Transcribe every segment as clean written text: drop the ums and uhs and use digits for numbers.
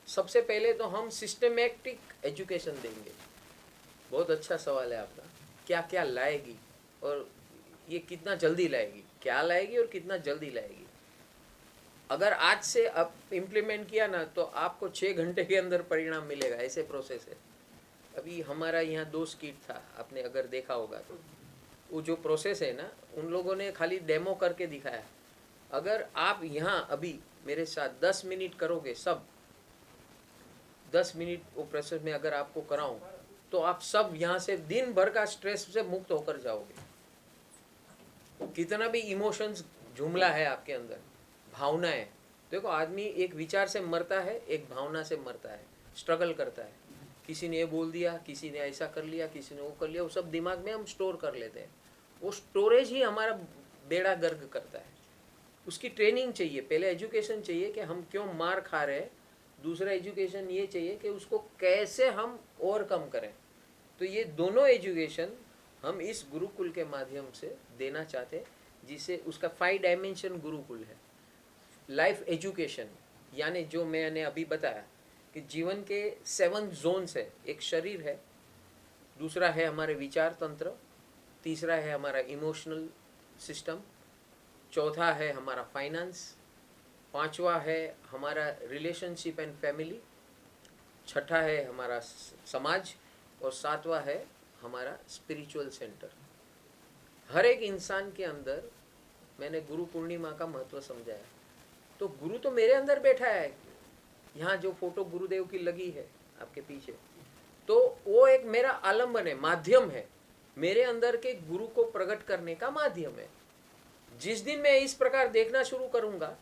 सबसे पहले तो हम सिस्टमेटिक एजुकेशन देंगे। बहुत अच्छा सवाल है आपका, क्या क्या लाएगी और ये कितना जल्दी लाएगी, क्या लाएगी और कितना जल्दी लाएगी। अगर आज से अब इम्प्लीमेंट किया ना तो आपको 6 घंटे के अंदर परिणाम मिलेगा, ऐसे प्रोसेस है। अभी हमारा यहाँ 2 स्किट था, आपने अगर देखा होगा तो वो जो प्रोसेस है ना, उन लोगों ने खाली डेमो करके दिखाया। अगर आप यहाँ अभी मेरे साथ 10 मिनट करोगे, सब 10 मिनट वो प्रोसेस में अगर आपको कराऊं तो आप सब यहाँ से दिन भर का स्ट्रेस से मुक्त होकर जाओगे। कितना भी इमोशंस जुमला है आपके अंदर, भावनाएं। देखो, आदमी एक विचार से मरता है, एक भावना से मरता है, स्ट्रगल करता है। किसी ने ये बोल दिया, किसी ने ऐसा कर लिया, किसी ने वो कर लिया, वो सब दिमाग में हम स्टोर कर लेते हैं। वो स्टोरेज ही हमारा बेड़ा गर्क करता है। उसकी ट्रेनिंग चाहिए, पहले एजुकेशन चाहिए कि हम क्यों मार खा रहे हैं। दूसरा एजुकेशन ये चाहिए कि उसको कैसे हम ओवरकम करें। तो ये दोनों एजुकेशन हम इस गुरुकुल के माध्यम से देना चाहते हैं, जिसे उसका 5 डायमेंशन गुरुकुल है। लाइफ एजुकेशन यानी जो मैंने अभी बताया कि जीवन के 7 जोन्स है। एक शरीर है, दूसरा है हमारे विचार तंत्र, तीसरा है हमारा इमोशनल सिस्टम, चौथा है हमारा फाइनेंस, पांचवा है हमारा रिलेशनशिप एंड फैमिली, छठा है हमारा समाज, और सातवां है हमारा स्पिरिचुअल सेंटर। हर एक इंसान के अंदर मैंने गुरु पूर्णिमा का महत्व समझाया। तो गुरु तो मेरे अंदर बैठा है, यहाँ जो फोटो गुरुदेव की लगी है आपके पीछे, तो वो एक मेरा आलम्बन है, माध्यम है, मेरे अंदर के गुरु को प्रकट करने का माध्यम है। जिस दिन मैं इस प्रकार देखना शुरू करूंगा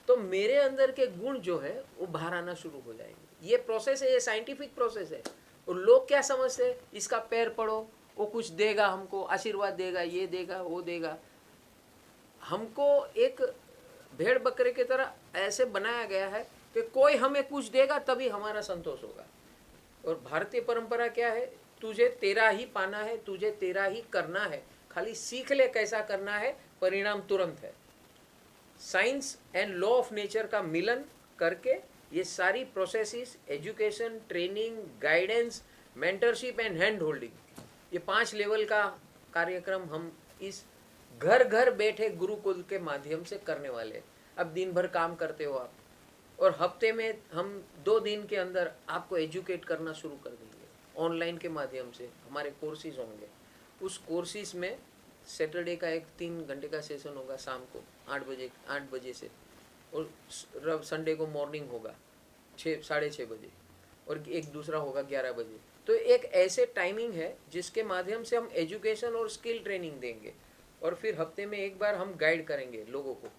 तो मेरे अंदर के गुण जो है वो बाहर आना शुरू हो जाएंगे। ये प्रोसेस है, ये साइंटिफिक प्रोसेस है। और लोग क्या समझते हैं, इसका पैर पड़ो, वो कुछ देगा, हमको आशीर्वाद देगा, ये देगा, वो देगा। हमको एक भेड़ बकरे की तरह ऐसे बनाया गया है कि कोई हमें कुछ देगा तभी हमारा संतोष होगा। और भारतीय परंपरा क्या है, तुझे तेरा ही पाना है, तुझे तेरा ही करना है, खाली सीख ले कैसा करना है, परिणाम तुरंत है। Science and law of nature का मिलन करके ये सारी processes, education, training, guidance, mentorship and hand holding, ये 5 लेवल का कार्यक्रम हम इस घर घर बैठे गुरुकुल के माध्यम से करने वाले। अब दिन भर काम करते हो आप, और हफ्ते में हम 2 दिन के अंदर आपको एजुकेट करना शुरू कर देंगे। ऑनलाइन के माध्यम से हमारे कोर्सेज होंगे। उस कोर्सेज में सैटरडे का एक 3 घंटे का सेशन होगा, शाम को 8 बजे से, और संडे को मॉर्निंग होगा 6-6:30 बजे, और एक दूसरा होगा 11 बजे। तो एक ऐसे टाइमिंग है जिसके माध्यम से हम एजुकेशन और स्किल ट्रेनिंग देंगे, और फिर हफ्ते में एक बार हम गाइड करेंगे लोगों को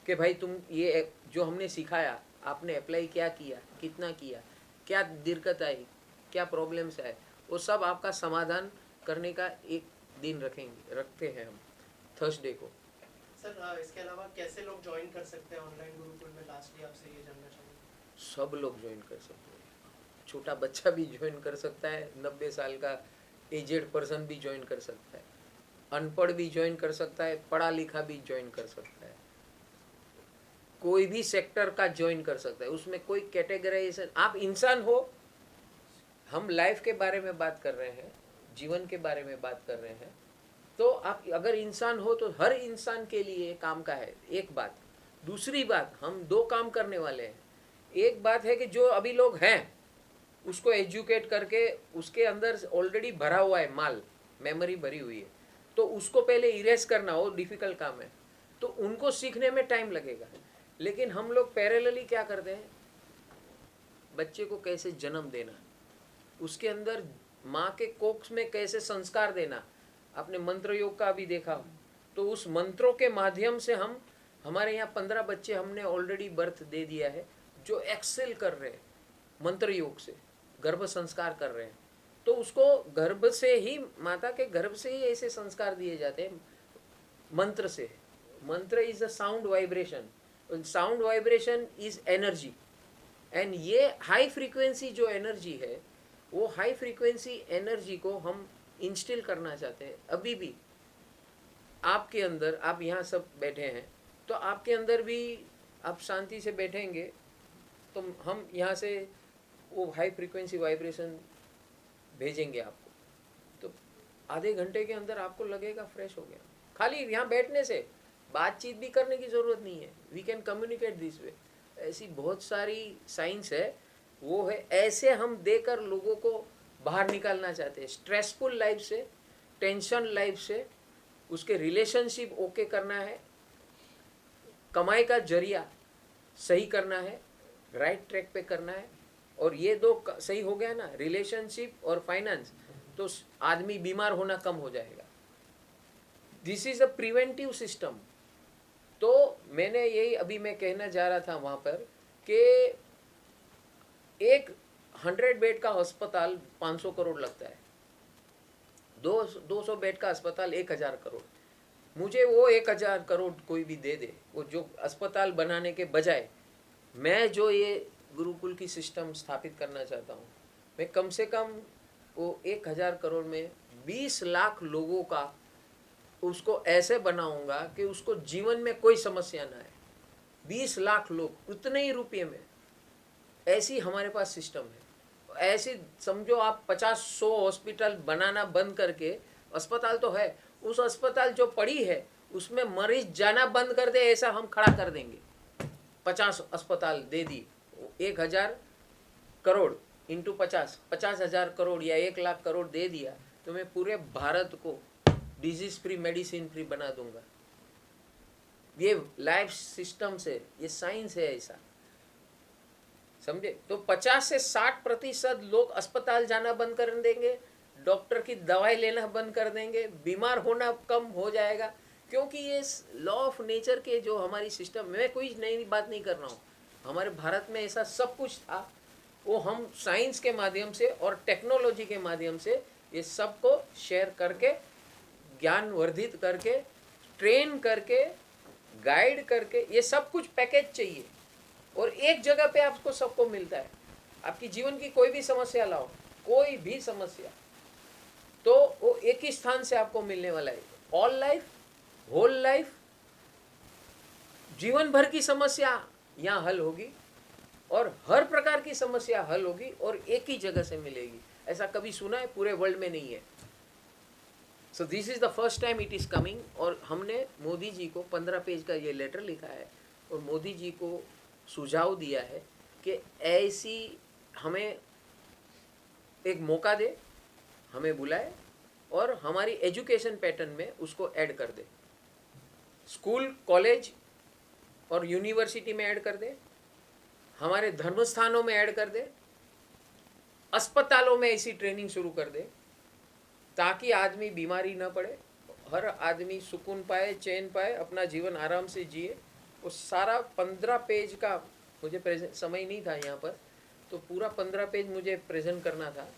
कि भाई तुम ये जो हमने सिखाया आपने अप्लाई क्या किया, कितना किया, क्या दिक्कत आई, क्या प्रॉब्लम्स आए, वो सब आपका समाधान करने का एक दिन रखते हैं हम थर्सडे को। सर इसके अलावा कैसे लोग ज्वाइन कर सकते हैं ऑनलाइन गुरुकुल में? लास्टली आपसे ये जानना चाहूँगा। सब लोग ज्वाइन कर सकते हैं, छोटा बच्चा भी ज्वाइन कर सकता है, 90 साल का एजेड पर्सन भी ज्वाइन कर सकता है, अनपढ़ भी ज्वाइन कर सकता है, पढ़ा लिखा भी ज्वाइन कर सकता है, कोई भी सेक्टर का ज्वाइन कर सकता है। उसमें कोई कैटेगराइजेशन, आप इंसान हो, हम लाइफ के बारे में बात कर रहे हैं, जीवन के बारे में बात कर रहे हैं, तो आप अगर इंसान हो तो हर इंसान के लिए काम का है। एक बात। दूसरी बात, हम 2 काम करने वाले हैं। एक बात है कि जो अभी लोग हैं उसको एजुकेट करके, उसके अंदर ऑलरेडी भरा हुआ है माल, मेमोरी भरी हुई है, तो उसको पहले इरेज करना वो डिफिकल्ट काम है, तो उनको सीखने में टाइम लगेगा। लेकिन हम लोग पैरेलली क्या करते हैं, बच्चे को कैसे जन्म देना, उसके अंदर माँ के कोख में कैसे संस्कार देना। आपने मंत्र योग का अभी देखा, तो उस मंत्रों के माध्यम से हम, हमारे यहाँ 15 बच्चे हमने ऑलरेडी बर्थ दे दिया है जो एक्सेल कर रहे हैं मंत्र योग से, गर्भ संस्कार कर रहे हैं। तो उसको गर्भ से ही, माता के गर्भ से ही ऐसे संस्कार दिए जाते हैं मंत्र से। मंत्र is a sound vibration, sound vibration is energy, and ये हाई फ्रीक्वेंसी जो एनर्जी है, वो हाई फ्रीक्वेंसी एनर्जी को हम इंस्टिल करना चाहते हैं। अभी भी आपके अंदर, आप यहाँ सब बैठे हैं तो आपके अंदर भी आप शांति से बैठेंगे तो हम यहाँ से वो हाई फ्रीक्वेंसी वाइब्रेशन भेजेंगे आपको, तो आधे घंटे के अंदर आपको लगेगा फ्रेश हो गया। खाली यहाँ बैठने से, बातचीत भी करने की ज़रूरत नहीं है, we can communicate this way. ऐसी बहुत सारी साइंस है, वो है, ऐसे हम देकर लोगों को बाहर निकालना चाहते हैं स्ट्रेसफुल लाइफ से, टेंशन लाइफ से। उसके रिलेशनशिप ओके करना है, कमाई का जरिया सही करना है, राइट ट्रैक पे करना है। और ये दो सही हो गया ना, रिलेशनशिप और फाइनेंस, तो आदमी बीमार होना कम हो जाएगा। This is a preventive system. तो मैंने यही अभी मैं कहना जा रहा था वहाँ पर कि एक 100 बेड का अस्पताल 500 करोड़ लगता है, 200 बेड का अस्पताल 1000 करोड़। मुझे वो 1000 करोड़ कोई भी दे दे, वो जो अस्पताल बनाने के बजाय मैं जो ये गुरुकुल की सिस्टम स्थापित करना चाहता हूँ, मैं कम से कम वो 1000 करोड़ में 20 लाख लोगों का उसको ऐसे बनाऊंगा कि उसको जीवन में कोई समस्या ना आए। 20 लाख लोग उतने ही रुपये में, ऐसी हमारे पास सिस्टम है। ऐसी समझो आप 50-100 हॉस्पिटल बनाना बंद करके, अस्पताल तो है, उस अस्पताल जो पड़ी है उसमें मरीज जाना बंद कर दे, ऐसा हम खड़ा कर देंगे। 50 अस्पताल दे दी, 1000 करोड़ इंटू 50,000 करोड़ या 1 लाख करोड़ दे दिया, तो मैं पूरे भारत को डिजीज फ्री, मेडिसिन फ्री बना दूंगा। ये लाइफ सिस्टम से, ये साइंस है ऐसा, समझे। तो 50 से 60% लोग अस्पताल जाना बंद कर देंगे, डॉक्टर की दवाई लेना बंद कर देंगे, बीमार होना कम हो जाएगा। क्योंकि ये लॉ ऑफ नेचर के जो हमारी सिस्टम, मैं कोई नई बात नहीं कर रहा हूँ, हमारे भारत में ऐसा सब कुछ था, वो हम साइंस के माध्यम से और टेक्नोलॉजी के माध्यम से ये सबको शेयर करके, ज्ञान वर्धित करके, ट्रेन करके, गाइड करके, ये सब कुछ पैकेज चाहिए और एक जगह पे आपको सबको मिलता है। आपकी जीवन की कोई भी समस्या लाओ, कोई भी समस्या, तो वो एक ही स्थान से आपको मिलने वाला है। ऑल लाइफ, होल लाइफ, जीवन भर की समस्या यहाँ हल होगी और हर प्रकार की समस्या हल होगी और एक ही जगह से मिलेगी। ऐसा कभी सुना है? पूरे वर्ल्ड में नहीं है। So this is the first time it is coming. और हमने मोदी जी को 15 पेज का ये लेटर लिखा है और मोदी जी को सुझाव दिया है कि ऐसी हमें एक मौका दे, हमें बुलाए और हमारी एजुकेशन पैटर्न में उसको ऐड कर दे, स्कूल, कॉलेज और यूनिवर्सिटी में ऐड कर दे, हमारे धर्म स्थानों में ऐड कर दे, अस्पतालों में ऐसी ट्रेनिंग शुरू कर दे ताकि आदमी बीमारी न पड़े, हर आदमी सुकून पाए, चैन पाए, अपना जीवन आराम से जिए। वो सारा 15 पेज का मुझे समय नहीं था यहाँ पर, तो पूरा 15 पेज मुझे प्रेजेंट करना था।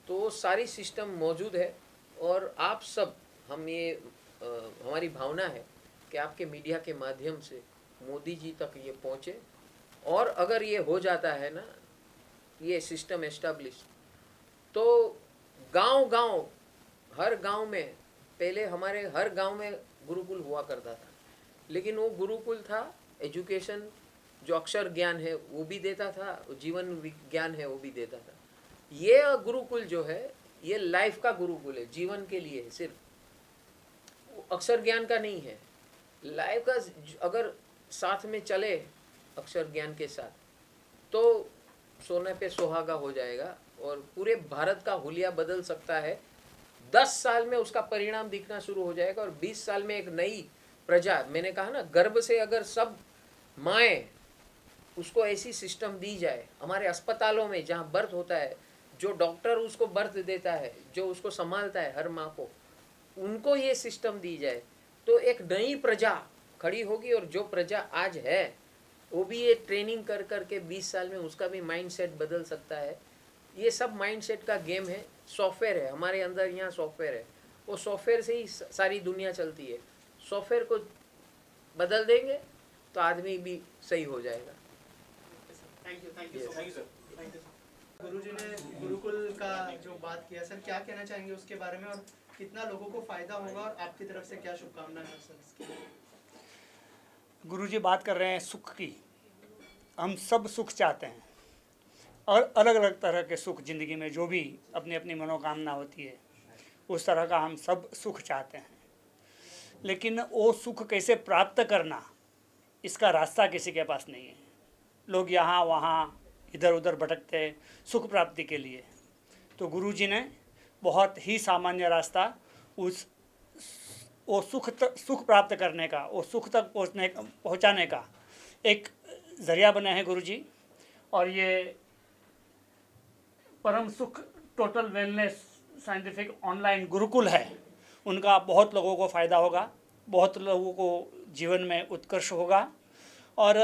तो वो सारी सिस्टम मौजूद है और आप सब, हम ये हमारी भावना है कि आपके मीडिया के माध्यम से मोदी जी तक ये पहुँचे। और अगर ये हो जाता है ना, ये सिस्टम एस्टेब्लिश, तो गांव-गांव, हर गांव में, पहले हमारे हर गांव में गुरुकुल हुआ करता था, लेकिन वो गुरुकुल था एजुकेशन, जो अक्षर ज्ञान है वो भी देता था, जीवन विज्ञान है वो भी देता था। ये गुरुकुल जो है ये लाइफ का गुरुकुल है, जीवन के लिए है, सिर्फ अक्षर ज्ञान का नहीं है, लाइफ का। अगर साथ में चले अक्षर ज्ञान के साथ, तो सोने पे सुहागा हो जाएगा और पूरे भारत का हुलिया बदल सकता है। 10 साल में उसका परिणाम दिखना शुरू हो जाएगा और 20 साल में एक नई प्रजा, मैंने कहा ना, गर्भ से अगर सब माएँ उसको ऐसी सिस्टम दी जाए, हमारे अस्पतालों में जहाँ बर्थ होता है, जो डॉक्टर उसको बर्थ देता है, जो उसको संभालता है हर माँ को, उनको ये सिस्टम दी जाए, तो एक नई प्रजा खड़ी होगी। और जो प्रजा आज है वो भी ये ट्रेनिंग कर करके 20 साल में उसका भी माइंडसेट बदल सकता है। ये सब माइंडसेट का गेम है, सॉफ्टवेयर है हमारे अंदर, यहाँ सॉफ्टवेयर है, वो सॉफ्टवेयर से ही सारी दुनिया चलती है। सॉफ्टवेयर को बदल देंगे तो आदमी भी सही हो जाएगा। Thank you so much sir. गुरुजी ने गुरुकुल का जो बात किया सर, क्या कहना चाहेंगे उसके बारे में और कितना लोगों को फायदा होगा और आपकी तरफ से क्या शुभकामनाएं हैं सर इसके लिए? गुरुजी बात कर रहे हैं सुख की। हम सब सुख चाहते हैं, और अलग अलग तरह के सुख ज़िंदगी में जो भी अपनी अपनी मनोकामना होती है उस तरह का हम सब सुख चाहते हैं, लेकिन वो सुख कैसे प्राप्त करना इसका रास्ता किसी के पास नहीं है। लोग यहाँ वहाँ इधर उधर भटकते हैं सुख प्राप्ति के लिए। तो गुरुजी ने बहुत ही सामान्य रास्ता वो सुख प्राप्त करने का, वो सुख तक पहुँचाने का एक ज़रिया बने हैं गुरुजी। और ये परम सुख total wellness scientific online Gurukul है, उनका बहुत लोगों को फ़ायदा होगा, बहुत लोगों को जीवन में उत्कर्ष होगा और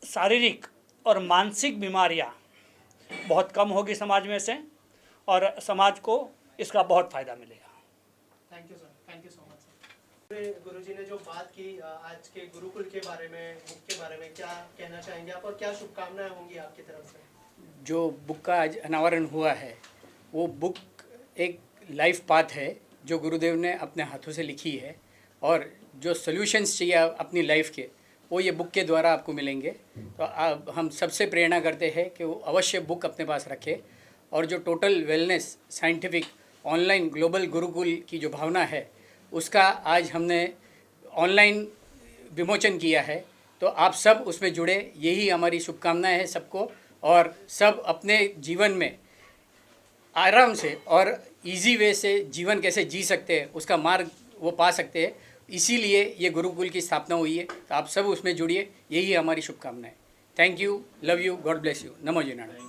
शारीरिक और मानसिक बीमारियां बहुत कम होगी समाज में से और समाज को इसका बहुत फ़ायदा मिलेगा। Thank you sir, thank you so much sir. गुरुजी ने जो बात की आज के गुरुकुल के बारे में, बुक के बारे में, क्या कहना चाहेंगे आप और क्या शुभकामनाएं होंगी आपकी तरफ से? जो बुक का आज अनावरण हुआ है वो बुक एक लाइफ पाथ है जो गुरुदेव ने अपने हाथों से लिखी है और जो सॉल्यूशंस चाहिए अपनी लाइफ के वो ये बुक के द्वारा आपको मिलेंगे। तो हम सबसे प्रेरणा करते हैं कि वो अवश्य बुक अपने पास रखे और जो total wellness scientific online global Gurukul की जो भावना है उसका आज हमने ऑनलाइन विमोचन किया है। तो आप सब उसमें जुड़े, यही हमारी शुभकामनाएं हैं सबको और सब अपने जीवन में आराम से और इजी वे से जीवन कैसे जी सकते हैं उसका मार्ग वो पा सकते हैं। इसीलिए ये गुरुकुल की स्थापना हुई है। तो आप सब उसमें जुड़िए, यही हमारी शुभकामनाएं। Thank you, love you, God bless you. NaMo ji Narayan.